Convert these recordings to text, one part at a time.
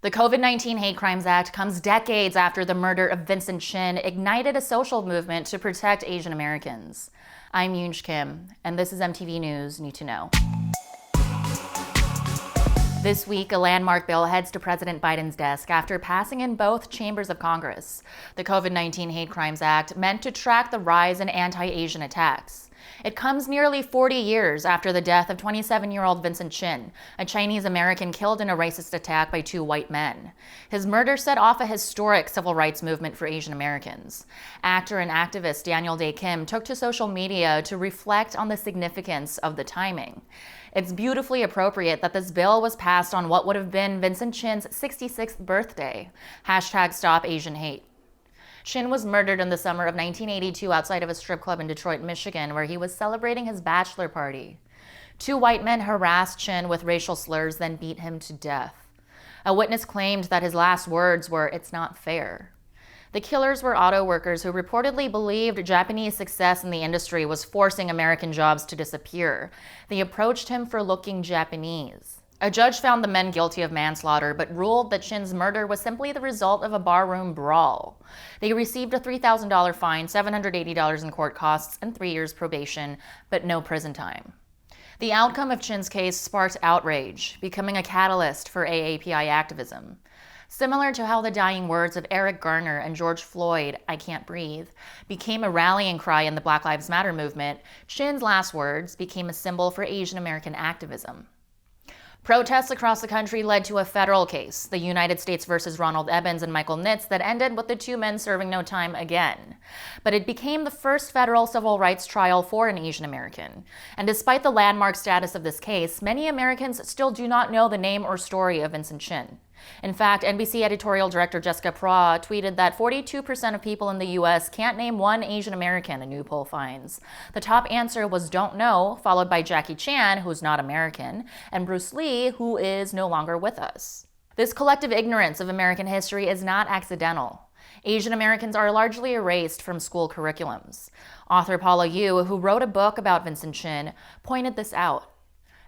The COVID-19 Hate Crimes Act comes decades after the murder of Vincent Chin ignited a social movement to protect Asian Americans. I'm Yoonj Kim, and this is MTV News Need to Know. This week, a landmark bill heads to President Biden's desk after passing in both chambers of Congress. The COVID-19 Hate Crimes Act, meant to track the rise in anti-Asian attacks. It comes nearly 40 years after the death of 27-year-old Vincent Chin, a Chinese American killed in a racist attack by two white men. His murder set off a historic civil rights movement for Asian Americans. Actor and activist Yoonj Kim took to social media to reflect on the significance of the timing. It's beautifully appropriate that this bill was passed on what would have been Vincent Chin's 66th birthday. #StopAsianHate. Chin was murdered in the summer of 1982 outside of a strip club in Detroit, Michigan, where he was celebrating his bachelor party. Two white men harassed Chin with racial slurs, then beat him to death. A witness claimed that his last words were, "It's not fair." The killers were auto workers who reportedly believed Japanese success in the industry was forcing American jobs to disappear. They approached him for looking Japanese. A judge found the men guilty of manslaughter, but ruled that Chin's murder was simply the result of a barroom brawl. They received a $3,000 fine, $780 in court costs, and 3 years probation, but no prison time. The outcome of Chin's case sparked outrage, becoming a catalyst for AAPI activism. Similar to how the dying words of Eric Garner and George Floyd, "I can't breathe," became a rallying cry in the Black Lives Matter movement, Chin's last words became a symbol for Asian American activism. Protests across the country led to a federal case, the United States versus Ronald Evans and Michael Nitz, that ended with the two men serving no time again. But it became the first federal civil rights trial for an Asian American. And despite the landmark status of this case, many Americans still do not know the name or story of Vincent Chin. In fact, NBC editorial director Jessica Pra tweeted that 42% of people in the U.S. can't name one Asian American, a new poll finds. The top answer was "don't know," followed by Jackie Chan, who's not American, and Bruce Lee, who is no longer with us. This collective ignorance of American history is not accidental. Asian Americans are largely erased from school curriculums. Author Paula Yu, who wrote a book about Vincent Chin, pointed this out.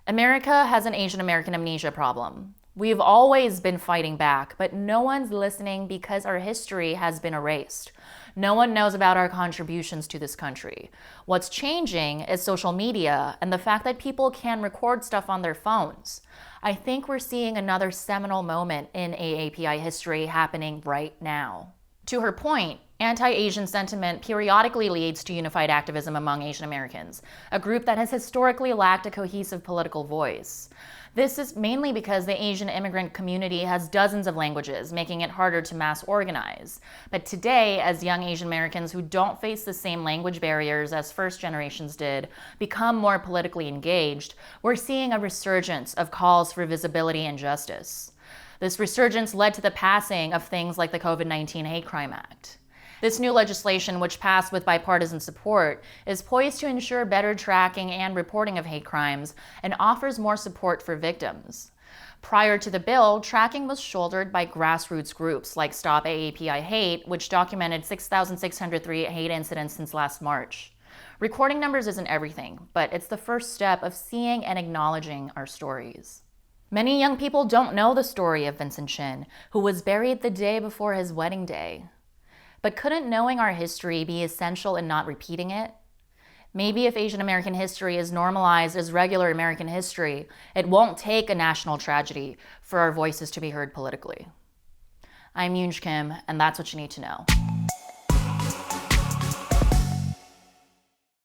America has an Asian American amnesia problem. We've always been fighting back, but no one's listening because our history has been erased. No one knows about our contributions to this country. What's changing is social media and the fact that people can record stuff on their phones. I think we're seeing another seminal moment in AAPI history happening right now. To her point, anti-Asian sentiment periodically leads to unified activism among Asian Americans, a group that has historically lacked a cohesive political voice. This is mainly because the Asian immigrant community has dozens of languages, making it harder to mass organize. But today, as young Asian Americans who don't face the same language barriers as first generations did become more politically engaged, we're seeing a resurgence of calls for visibility and justice. This resurgence led to the passing of things like the COVID-19 Hate Crime Act. This new legislation, which passed with bipartisan support, is poised to ensure better tracking and reporting of hate crimes and offers more support for victims. Prior to the bill, tracking was shouldered by grassroots groups like Stop AAPI Hate, which documented 6,603 hate incidents since last March. Recording numbers isn't everything, but it's the first step of seeing and acknowledging our stories. Many young people don't know the story of Vincent Chin, who was buried the day before his wedding day. But couldn't knowing our history be essential in not repeating it? Maybe if Asian American history is normalized as regular American history, it won't take a national tragedy for our voices to be heard politically. I'm Yoonj Kim, and that's what you need to know.